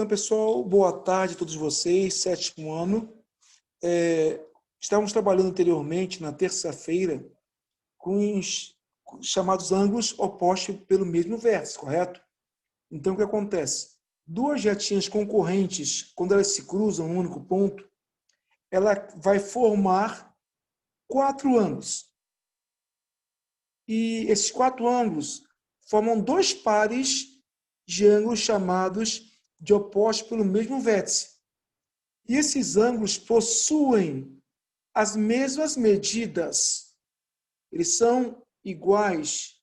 Então, pessoal, boa tarde a todos vocês, sétimo ano. Estávamos trabalhando anteriormente, na terça-feira, com os chamados ângulos opostos pelo mesmo vértice, correto? Então, o que acontece? Duas retinhas concorrentes, quando elas se cruzam em um único ponto, ela vai formar 4 ângulos. E esses 4 ângulos formam 2 pares de ângulos chamados de opostos pelo mesmo vértice. E esses ângulos possuem as mesmas medidas. Eles são iguais.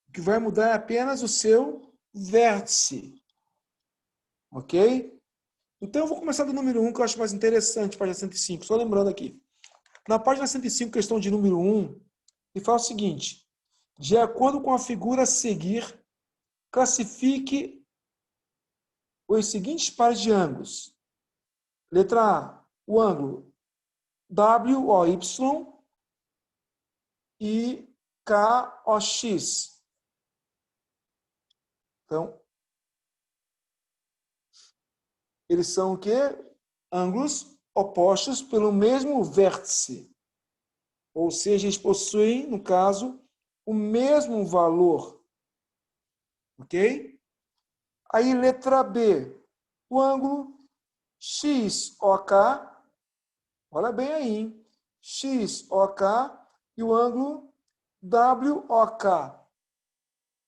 O que vai mudar é apenas o seu vértice. Ok? Então, eu vou começar do número 1, que eu acho mais interessante, página 105. Só lembrando aqui. Na página 105, questão de número 1, ele fala o seguinte: de acordo com a figura a seguir, classifique os seguintes pares de ângulos. Letra A, o ângulo WOY e KOX. Então, eles são o quê? Ângulos opostos pelo mesmo vértice. Ou seja, eles possuem, no caso, o mesmo valor. Ok? Aí, letra B, o ângulo XOK, olha bem aí, hein? XOK e o ângulo WOK.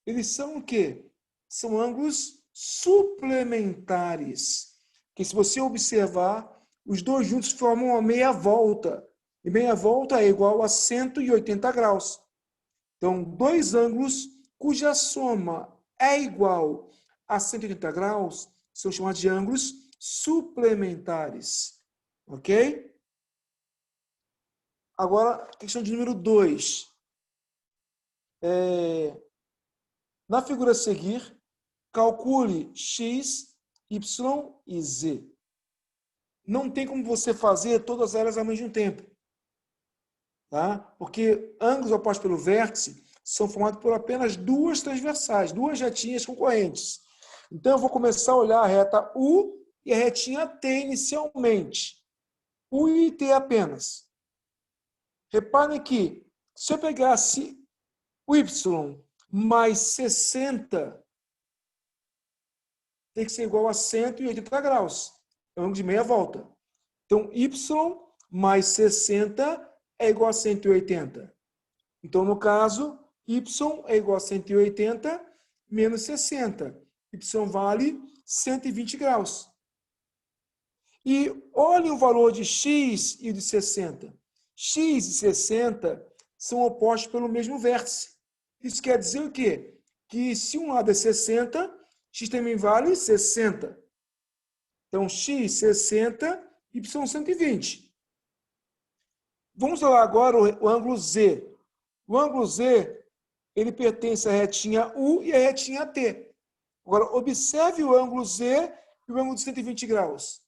Eles são o quê? São ângulos suplementares. Que se você observar, os dois juntos formam uma meia volta. E meia volta é igual a 180 graus. Então, dois ângulos cuja soma é igual a 180 graus são chamados de ângulos suplementares. Ok? Agora, questão de número 2. Na figura a seguir, calcule x, y e z. Não tem como você fazer todas elas ao mesmo tempo. Tá? Porque ângulos opostos pelo vértice são formados por apenas duas transversais, duas retinhas concorrentes. Então, eu vou começar a olhar a reta U e a retinha T inicialmente. U e T apenas. Reparem que, se eu pegasse o y mais 60, tem que ser igual a 180 graus. É um ângulo de meia volta. Então, y mais 60 é igual a 180. Então, no caso, y é igual a 180 menos 60. Y vale 120 graus. E olhem o valor de x e de 60. X e 60 são opostos pelo mesmo vértice. Isso quer dizer o quê? Que se um lado é 60, x também vale 60. Então, x 60, y 120. Vamos olhar agora o ângulo Z. O ângulo Z, ele pertence à retinha U e à retinha T. Agora, observe o ângulo Z e o ângulo de 120 graus.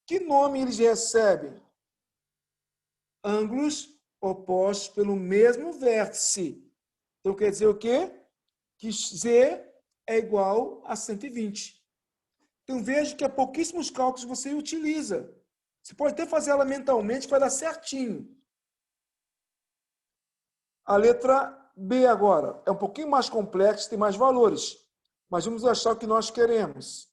Que nome eles recebem? Ângulos opostos pelo mesmo vértice. Então, quer dizer o quê? Que Z é igual a 120. Então, veja que há pouquíssimos cálculos você utiliza. Você pode até fazer ela mentalmente, que vai dar certinho. A letra B agora é um pouquinho mais complexa, tem mais valores. Mas vamos achar o que nós queremos.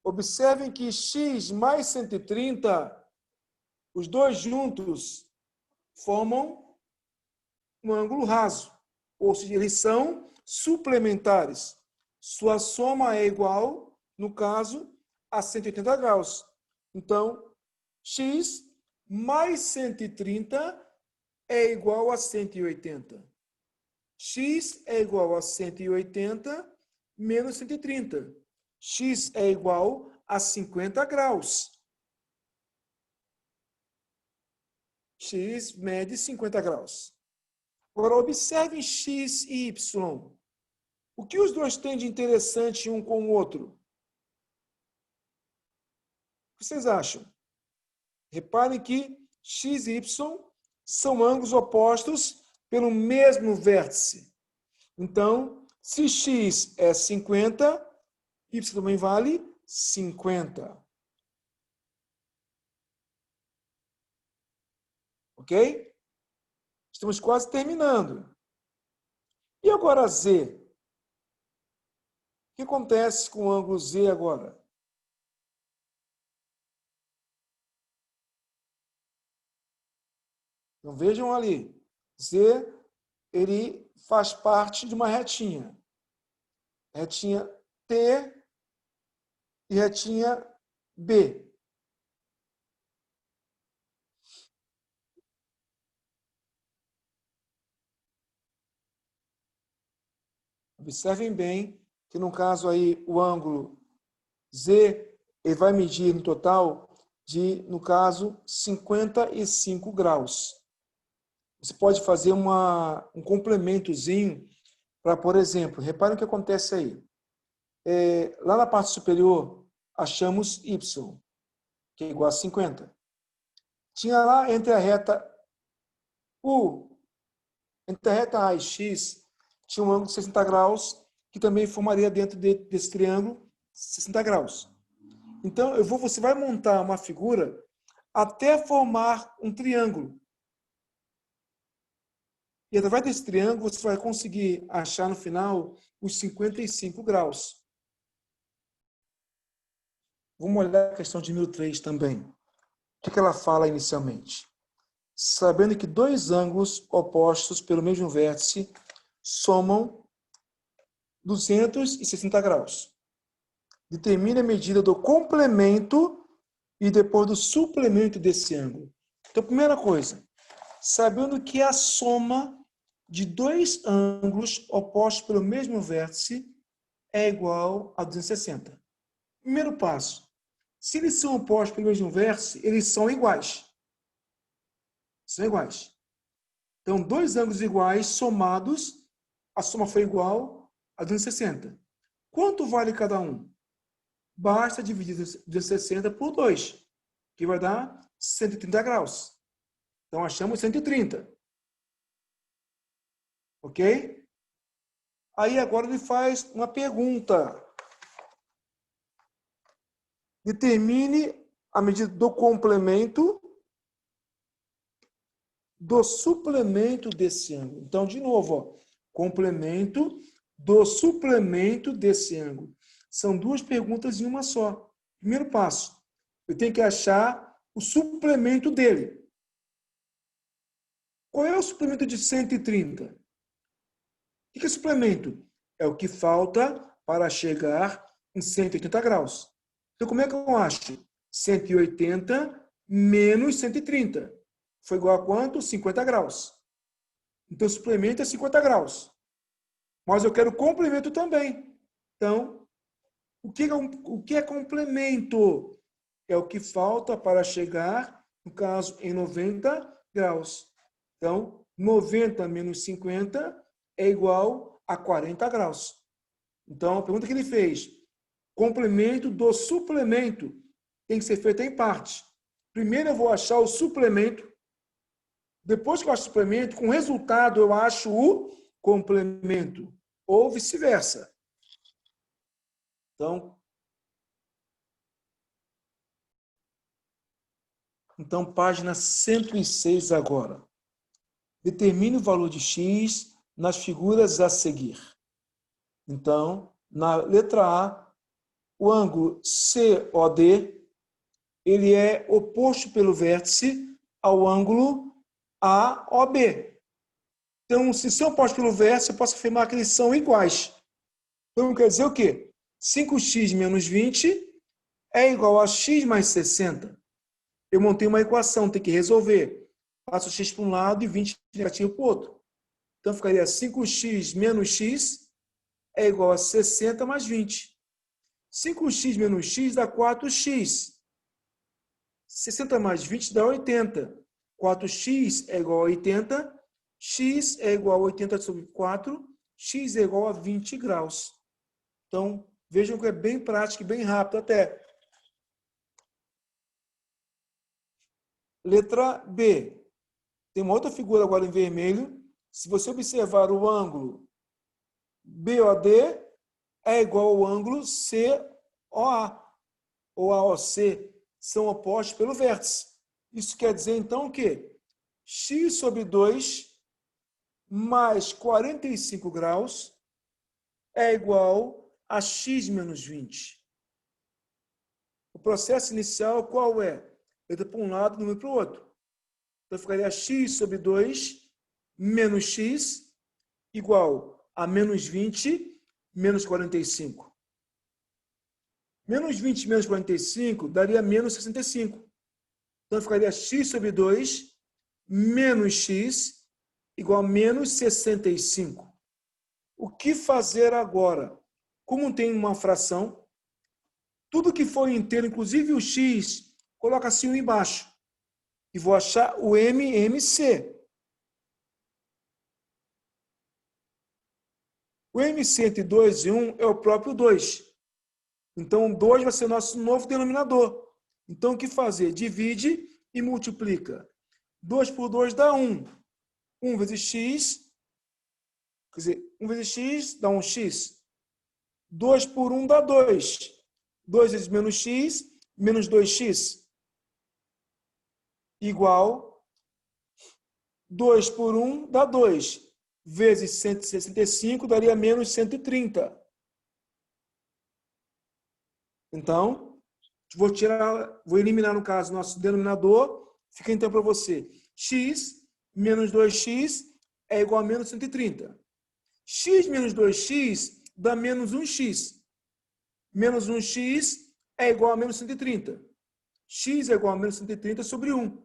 Observem que x mais 130, os dois juntos, formam um ângulo raso. Ou seja, eles são suplementares. Sua soma é igual, no caso, a 180 graus. Então, x mais 130 é igual a 180. X é igual a 180 menos 130. X é igual a 50 graus. X mede 50 graus. Agora, observem x e y. O que os dois têm de interessante um com o outro? O que vocês acham? Reparem que x e y são ângulos opostos pelo mesmo vértice. Então, se x é 50, Y também vale 50. Ok? Estamos quase terminando. E agora Z? O que acontece com o ângulo Z agora? Então vejam ali. Z, ele faz parte de uma retinha. Retinha T e retinha B. Observem bem que no caso aí o ângulo Z, ele vai medir no total de, no caso, 55 graus. Você pode fazer um complementozinho para, por exemplo, reparem o que acontece aí. Lá na parte superior, achamos Y, que é igual a 50. Tinha lá entre a reta U, entre a reta A e X, tinha um ângulo de 60 graus, que também formaria dentro desse triângulo 60 graus. Então, você vai montar uma figura até formar um triângulo. E através desse triângulo, você vai conseguir achar no final os 55 graus. Vamos olhar a questão de 1003 também. O que ela fala inicialmente? Sabendo que dois ângulos opostos pelo mesmo vértice somam 260 graus. Determine a medida do complemento e depois do suplemento desse ângulo. Então, primeira coisa, sabendo que a soma de dois ângulos opostos pelo mesmo vértice é igual a 260. Primeiro passo, se eles são opostos pelo mesmo vértice, eles são iguais. São iguais. Então, dois ângulos iguais somados, a soma foi igual a 260. Quanto vale cada um? Basta dividir 260 por 2, que vai dar 130 graus. Então, achamos 130. Ok? Aí, agora ele faz uma pergunta. Determine a medida do complemento do suplemento desse ângulo. Então, de novo, ó, complemento do suplemento desse ângulo. São duas perguntas em uma só. Primeiro passo, eu tenho que achar o suplemento dele. Qual é o suplemento de 130? O que é suplemento? É o que falta para chegar em 180 graus. Então, como é que eu acho? 180 menos 130. Foi igual a quanto? 50 graus. Então, o suplemento é 50 graus. Mas eu quero complemento também. Então, o que é complemento? É o que falta para chegar, no caso, em 90 graus. Então, 90 menos 50 é igual a 40 graus. Então, a pergunta que ele fez, complemento do suplemento, tem que ser feita em parte. Primeiro eu vou achar o suplemento. Depois que eu acho o suplemento, com o resultado eu acho o complemento. Ou vice-versa. Então, página 106 agora. Determine o valor de x nas figuras a seguir. Então, na letra A, o ângulo COD, ele é oposto pelo vértice ao ângulo AOB. Então, se são opostos pelo vértice, eu posso afirmar que eles são iguais. Então, quer dizer o quê? 5x menos 20 é igual a x mais 60. Eu montei uma equação, tem que resolver. Passo x para um lado e 20 negativo para o outro. Então, ficaria 5x menos x é igual a 60 mais 20. 5x menos x dá 4x. 60 mais 20 dá 80. 4x é igual a 80. X é igual a 80 sobre 4. X é igual a 20 graus. Então, vejam que é bem prático e bem rápido até. Letra B. Tem uma outra figura agora em vermelho. Se você observar o ângulo BOD, é igual ao ângulo COA ou AOC, são opostos pelo vértice. Isso quer dizer, então, que x sobre 2 mais 45 graus é igual a x menos 20. O processo inicial qual é? Letra para um lado, número para o outro. Então, ficaria x sobre 2 menos x igual a menos 20 menos 45. Menos 20 menos 45 daria menos 65. Então, ficaria x sobre 2 menos x igual a menos 65. O que fazer agora? Como tem uma fração, tudo que for inteiro, inclusive o x, coloca assim embaixo. E vou achar o MMC. O MC entre 2 e 1 é o próprio 2. Então, 2 vai ser nosso novo denominador. Então, o que fazer? Divide e multiplica. 2 por 2 dá 1. 1 vezes x, quer dizer, 1 vezes x dá 1x. 2 por 1 dá 2. 2 vezes menos x, menos 2x. Igual 2 por 1 dá 2. Vezes 165 daria menos 130. Então, vou eliminar, no caso, nosso denominador. Fica então para você. X menos 2x é igual a menos 130. X menos 2x dá menos 1x. Menos 1x é igual a menos 130. X é igual a menos 130 sobre 1.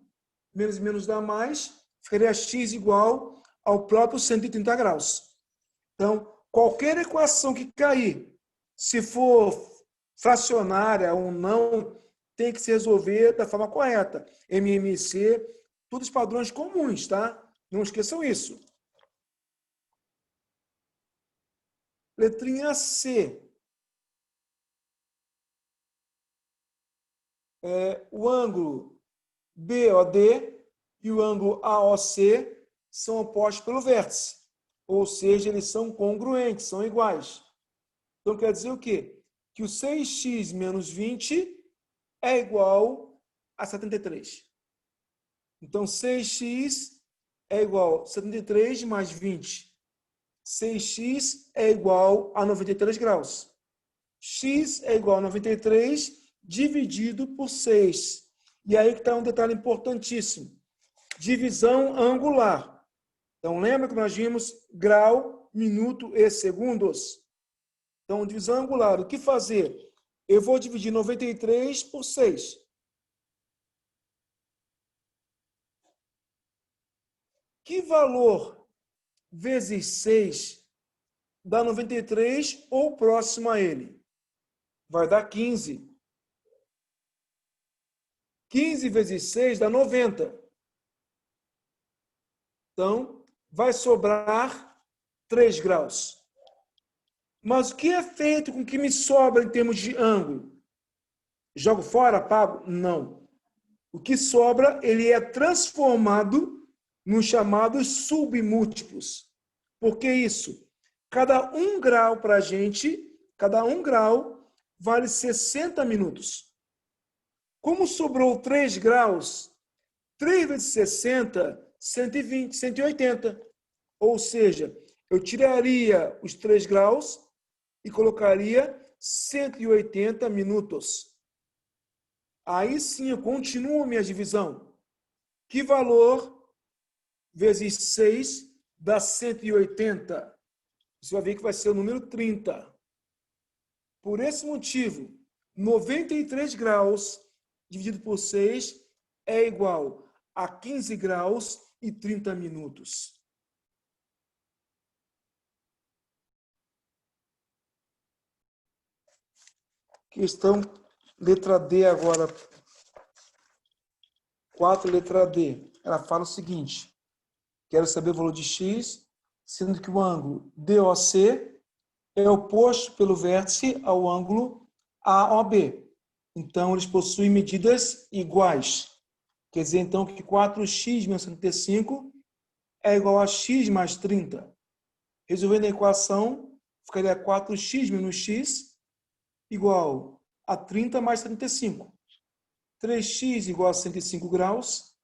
Menos e menos dá mais. Ficaria x igual ao próprio 130 graus. Então, qualquer equação que cair, se for fracionária ou não, tem que se resolver da forma correta. MMC, todos os padrões comuns, tá? Não esqueçam isso. Letrinha C. O ângulo BOD e o ângulo AOC são opostos pelo vértice. Ou seja, eles são congruentes, são iguais. Então, quer dizer o quê? Que o 6x menos 20 é igual a 73. Então, 6x é igual a 73 mais 20. 6x é igual a 93 graus. X é igual a 93 dividido por 6. E aí que está um detalhe importantíssimo. Divisão angular. Então, lembra que nós vimos grau, minuto e segundos? Então, divisão angular. O que fazer? Eu vou dividir 93 por 6. Que valor vezes 6 dá 93 ou próximo a ele? Vai dar 15. 15 vezes 6 dá 90. Então, vai sobrar 3 graus. Mas o que é feito com o que me sobra em termos de ângulo? Jogo fora? Apago? Não. O que sobra, ele é transformado nos chamados submúltiplos. Por que isso? Cada 1 grau para a gente, cada 1 grau vale 60 minutos. Como sobrou 3 graus, 3 vezes 60, 120, 180. Ou seja, eu tiraria os 3 graus e colocaria 180 minutos. Aí sim eu continuo a minha divisão. Que valor vezes 6 dá 180? Você vai ver que vai ser o número 30. Por esse motivo, 93 graus dividido por 6 é igual a 15 graus e 30 minutos. Questão letra D agora. 4, letra D. Ela fala o seguinte. Quero saber o valor de x, sendo que o ângulo DOC é oposto pelo vértice ao ângulo AOB. Então, eles possuem medidas iguais. Quer dizer, então, que 4x menos 75 é igual a x mais 30. Resolvendo a equação, ficaria 4x menos x igual a 30 mais 35. 3x igual a 105 graus.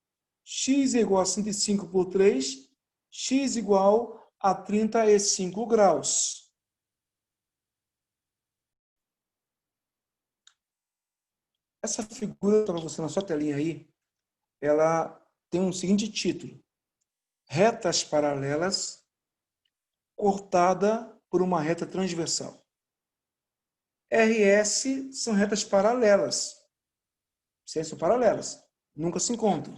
X é igual a 105 por 3. X igual a 35 graus. Essa figura para você na sua telinha aí, ela tem um seguinte título: retas paralelas cortada por uma reta transversal. RS são retas paralelas. São paralelas, nunca se encontram.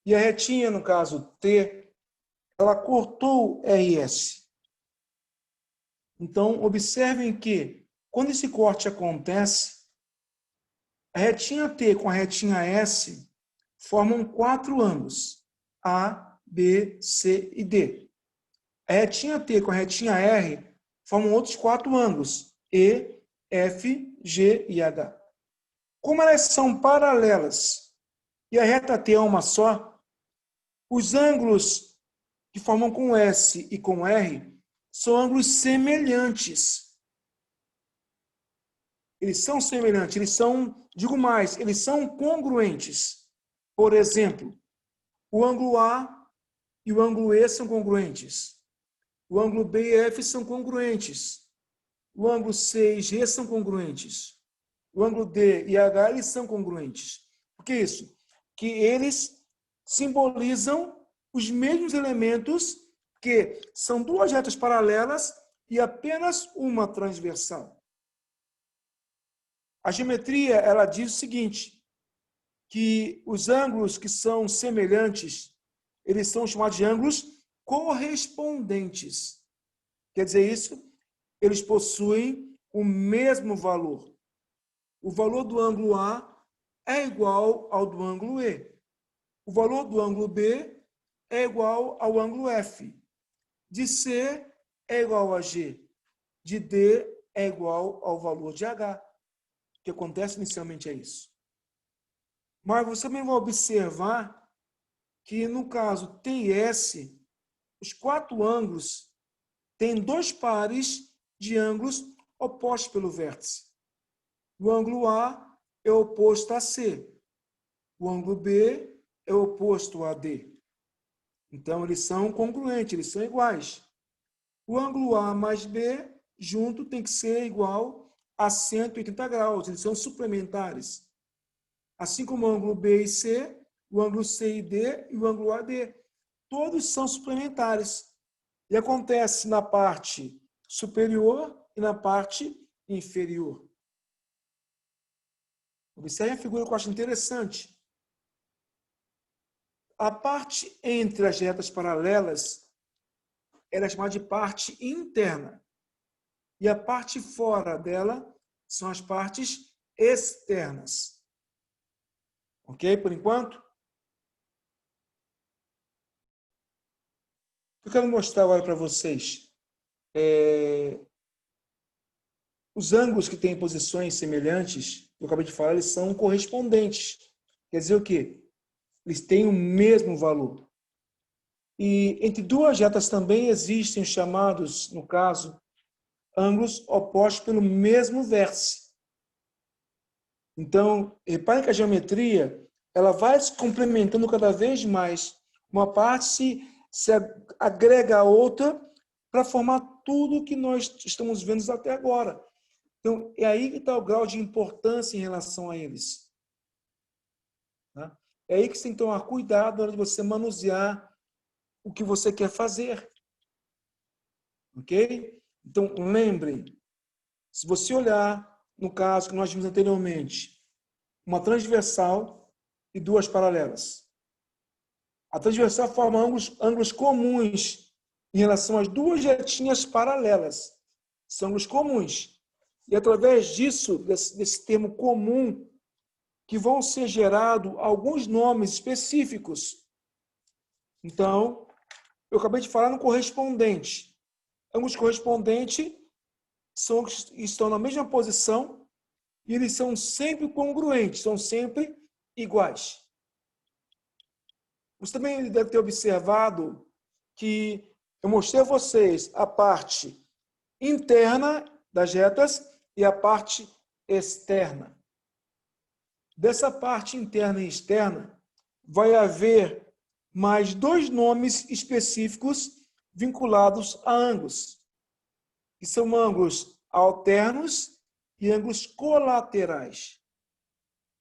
E a retinha, no caso T, ela cortou RS. Então, observem que, quando esse corte acontece, a retinha T com a retinha S formam 4 ângulos, A, B, C e D. A retinha T com a retinha R formam outros 4 ângulos, E, F, G e H. Como elas são paralelas e a reta T é uma só, os ângulos que formam com S e com R são ângulos semelhantes. Eles são semelhantes, eles são, digo mais, eles são congruentes. Por exemplo, o ângulo A e o ângulo E são congruentes. O ângulo B e F são congruentes. O ângulo C e G são congruentes. O ângulo D e H eles são congruentes. Por que isso? Que eles simbolizam os mesmos elementos, que são 2 retas paralelas e apenas uma transversal. A geometria, ela diz o seguinte, que os ângulos que são semelhantes, eles são chamados de ângulos correspondentes. Quer dizer isso? Eles possuem o mesmo valor. O valor do ângulo A é igual ao do ângulo E. O valor do ângulo B é igual ao ângulo F. De C é igual a G. De D é igual ao valor de H. O que acontece inicialmente é isso. Mas você também vai observar que, no caso T e S, os 4 ângulos têm 2 pares de ângulos opostos pelo vértice. O ângulo A é oposto a C. O ângulo B é oposto a D. Então, eles são congruentes, eles são iguais. O ângulo A mais B junto tem que ser igual a 180 graus. Eles são suplementares. Assim como o ângulo B e C, o ângulo C e D e o ângulo AD. Todos são suplementares. E acontece na parte superior e na parte inferior. Observe a figura que eu acho interessante. A parte entre as retas paralelas ela é chamada de parte interna. E a parte fora dela são as partes externas. Ok? Por enquanto? Eu quero mostrar agora para vocês os ângulos que têm posições semelhantes, eu acabei de falar, eles são correspondentes. Quer dizer o quê? Eles têm o mesmo valor. E entre 2 retas também existem os chamados, no caso, ângulos opostos pelo mesmo vértice. Então, reparem que a geometria ela vai se complementando cada vez mais. Uma parte se agrega à outra para formar tudo que nós estamos vendo até agora. Então, é aí que está o grau de importância em relação a eles. Tá? É aí que você tem que tomar cuidado na hora de você manusear o que você quer fazer. Ok? Então, lembrem, se você olhar, no caso que nós vimos anteriormente, uma transversal e 2 paralelas. A transversal forma ângulos comuns em relação às 2 retinhas paralelas. São ângulos comuns. E através disso, desse termo comum, que vão ser gerados alguns nomes específicos. Então, eu acabei de falar no correspondente. Ângulos correspondentes são que estão na mesma posição e eles são sempre congruentes, são sempre iguais. Você também deve ter observado que eu mostrei a vocês a parte interna das retas e a parte externa. Dessa parte interna e externa, vai haver mais dois nomes específicos vinculados a ângulos, que são ângulos alternos e ângulos colaterais.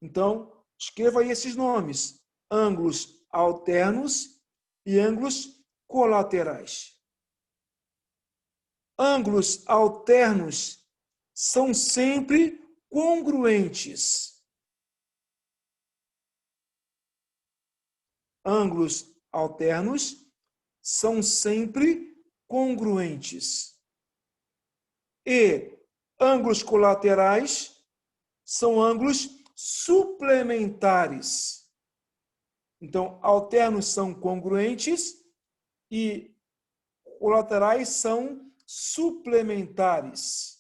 Então, escreva aí esses nomes: ângulos alternos e ângulos colaterais. Ângulos alternos são sempre congruentes. Ângulos alternos são sempre congruentes. E ângulos colaterais são ângulos suplementares. Então, alternos são congruentes e colaterais são suplementares.